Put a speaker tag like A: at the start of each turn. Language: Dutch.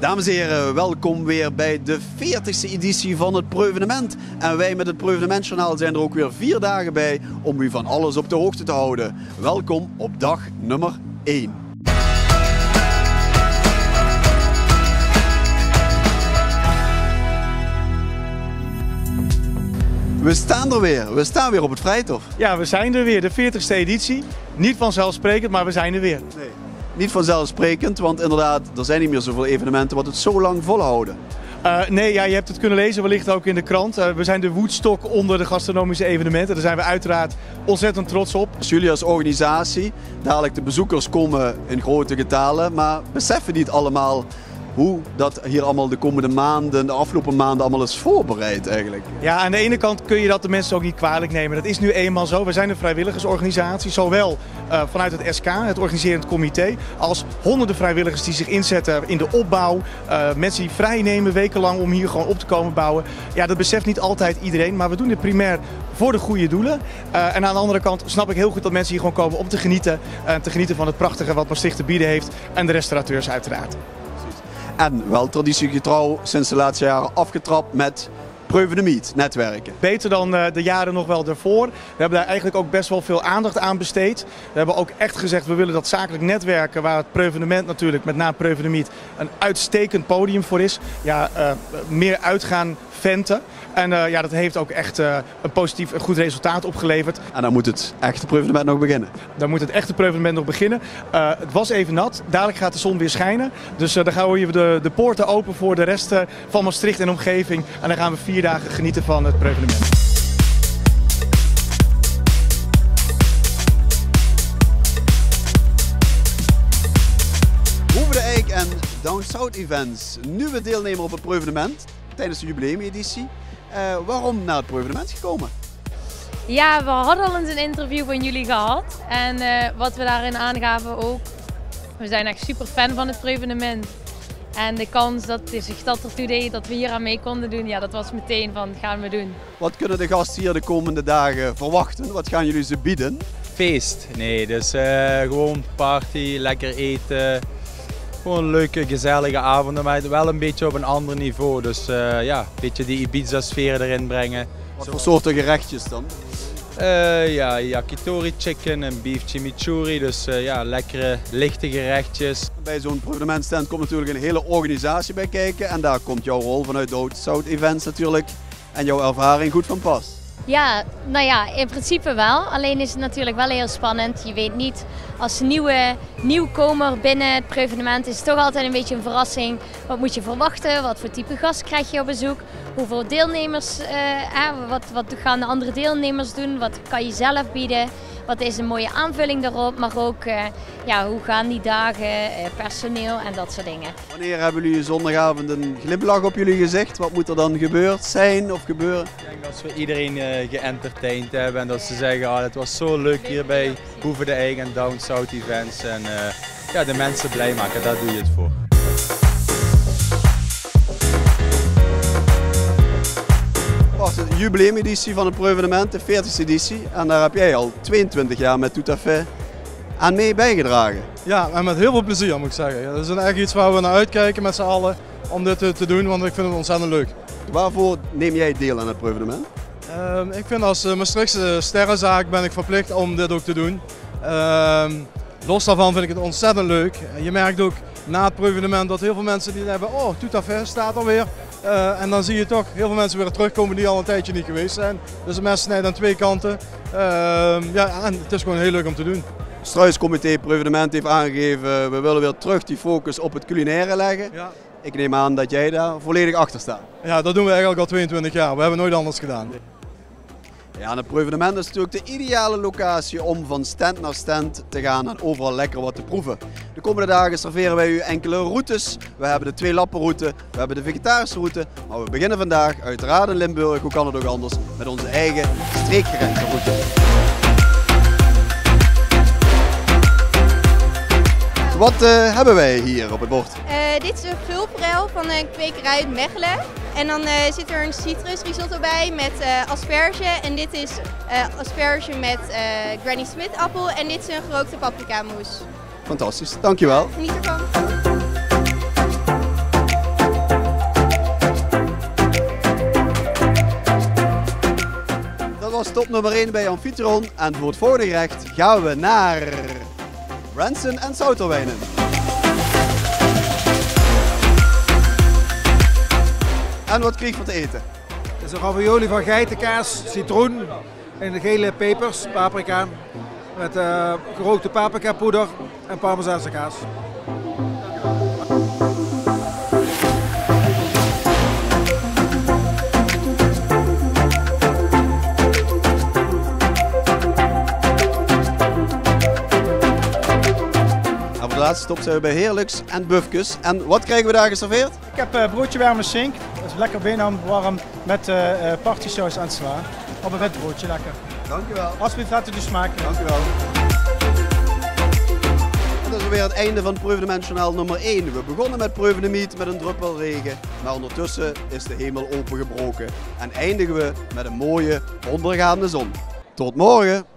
A: Dames en heren, welkom weer bij de 40e editie van het Preuvenement. En wij met het Preuvenementjournaal zijn er ook weer 4 dagen bij om u van alles op de hoogte te houden. Welkom op dag nummer 1. We staan er weer. We staan weer op het Vrijthof.
B: Ja, we zijn er weer. De 40e editie. Niet vanzelfsprekend, maar we zijn er weer.
A: Nee, niet vanzelfsprekend, want inderdaad, er zijn niet meer zoveel evenementen wat het zo lang volhouden.
B: Nee, ja, je hebt het kunnen lezen, wellicht ook in de krant. We zijn de Woodstock onder de gastronomische evenementen. Daar zijn we uiteraard ontzettend trots op.
A: Dus jullie als organisatie, dadelijk de bezoekers komen in grote getalen, maar beseffen niet allemaal hoe dat hier allemaal de komende maanden, de afgelopen maanden allemaal is voorbereid eigenlijk?
B: Ja, aan de ene kant kun je dat de mensen ook niet kwalijk nemen. Dat is nu eenmaal zo. We zijn een vrijwilligersorganisatie, zowel vanuit het SK, het organiserend comité, als honderden vrijwilligers die zich inzetten in de opbouw. Mensen die vrij nemen wekenlang om hier gewoon op te komen bouwen. Ja, dat beseft niet altijd iedereen, maar we doen dit primair voor de goede doelen. En aan de andere kant snap ik heel goed dat mensen hier gewoon komen om te genieten van het prachtige wat Maastricht te bieden heeft en de restaurateurs uiteraard.
A: En wel traditiegetrouw sinds de laatste jaren afgetrapt met Preuvenement netwerken.
B: Beter dan de jaren nog wel daarvoor. We hebben daar eigenlijk ook best wel veel aandacht aan besteed. We hebben ook echt gezegd, we willen dat zakelijk netwerken, waar het Preuvenement natuurlijk, met name Preuvenement, een uitstekend podium voor is. Ja, meer uitgaan venten. En ja, dat heeft ook echt een positief, een goed resultaat opgeleverd.
A: En dan moet het echte Preuvenement nog beginnen.
B: Dan moet het echte Preuvenement nog beginnen. Het was even nat. Dadelijk gaat de zon weer schijnen. Dus dan gaan we hier de poorten open voor de rest van Maastricht en omgeving. En dan gaan we 4 dagen genieten van het Preuvenement.
A: Hoeve de Eik en Down South Events, nieuwe deelnemer op het Preuvenement tijdens de jubileumeditie. Waarom naar het Preuvenement gekomen?
C: Ja, we hadden al eens een interview van jullie gehad. En wat we daarin aangaven ook, we zijn echt super fan van het Preuvenement. En de kans dat zich dat ertoe deed dat we hier aan mee konden doen, ja, dat was meteen van gaan we doen.
A: Wat kunnen de gasten hier de komende dagen verwachten? Wat gaan jullie ze bieden?
D: Feest, nee, dus gewoon party, lekker eten. Gewoon leuke, gezellige avonden, maar wel een beetje op een ander niveau. Dus ja, een beetje die Ibiza-sfeer erin brengen.
A: Wat voor soorten gerechtjes dan?
D: Ja, yakitori chicken en beef chimichurri. Dus ja, lekkere, lichte gerechtjes.
A: Bij zo'n Preuvenement-stand komt natuurlijk een hele organisatie bij kijken. En daar komt jouw rol vanuit Down South Events natuurlijk en jouw ervaring goed van pas.
C: Ja, nou ja, in principe wel. Alleen is het natuurlijk wel heel spannend. Je weet niet, als nieuwkomer binnen het Preuvenement is het toch altijd een beetje een verrassing. Wat moet je verwachten? Wat voor type gast krijg je op bezoek? Hoeveel deelnemers, wat gaan de andere deelnemers doen? Wat kan je zelf bieden? Wat is een mooie aanvulling daarop? Maar ook, ja, hoe gaan die dagen, personeel en dat soort dingen.
A: Wanneer hebben jullie zondagavond een glimlach op jullie gezicht? Wat moet er dan gebeurd zijn of gebeuren?
D: Ik denk dat we iedereen geëntertained hebben en dat ze zeggen, ah, het was zo leuk hier bij Hoeve de Eik en Down South Events. En ja, de mensen blij maken, daar doe je het voor.
A: De jubileumeditie van het Preuvenement, de 40e editie. En daar heb jij al 22 jaar met Tout à Fait aan mee bijgedragen.
E: Ja, en met heel veel plezier moet ik zeggen. Ja, dat is echt iets waar we naar uitkijken met z'n allen om dit te doen, want ik vind het ontzettend leuk.
A: Waarvoor neem jij deel aan het Preuvenement?
E: Ik vind als Maastrichtse sterrenzaak ben ik verplicht om dit ook te doen. Los daarvan vind ik het ontzettend leuk. Je merkt ook na het Preuvenement dat heel veel mensen die hebben, oh, Tout à Fait staat alweer. En dan zie je toch heel veel mensen weer terugkomen die al een tijdje niet geweest zijn. Dus de mensen snijden aan 2 kanten. Ja, en het is gewoon heel leuk om te doen.
A: Het Struiscomité Preuvenement heeft aangegeven, we willen weer terug die focus op het culinaire leggen.
E: Ja.
A: Ik neem aan dat jij daar volledig achter staat.
E: Ja, dat doen we eigenlijk al 22 jaar. We hebben nooit anders gedaan.
A: Ja, en het Preuvenement is natuurlijk de ideale locatie om van stand naar stand te gaan en overal lekker wat te proeven. De komende dagen serveren wij u enkele routes. We hebben de 2 lappenroute, we hebben de vegetarische route. Maar we beginnen vandaag uiteraard in Limburg, hoe kan het ook anders, met onze eigen streekgerechten-route. Wat hebben wij hier op het bord?
F: Dit is een vulpruil van een kwekerij uit Mechelen. En dan zit er een citrusrisotto bij met asperge. En dit is asperge met Granny Smith appel. En dit is een gerookte paprika mousse.
A: Fantastisch, dankjewel.
F: Geniet ervan.
A: nummer 1 bij Amphitryon en voor het volgende gerecht gaan we naar Branson en Souterwijnen. En wat krijg je te eten?
G: Het is een ravioli van geitenkaas, citroen en de gele pepers, paprika, met gerookte paprikapoeder en parmezaanse kaas.
A: En voor de laatste stop zijn we bij Heerlijks en Bufkes. En wat krijgen we daar geserveerd?
H: Ik heb broodje warme sink, dat is lekker benam warm met partysaus en zwa. Op een wit broodje, lekker.
A: Dankjewel.
H: Alsjeblieft, laten we de smaak.
A: Dankjewel. Dat is weer het einde van Proevenement nummer 1. We begonnen met Proevenement met een druppel regen, maar ondertussen is de hemel opengebroken. En eindigen we met een mooie ondergaande zon. Tot morgen!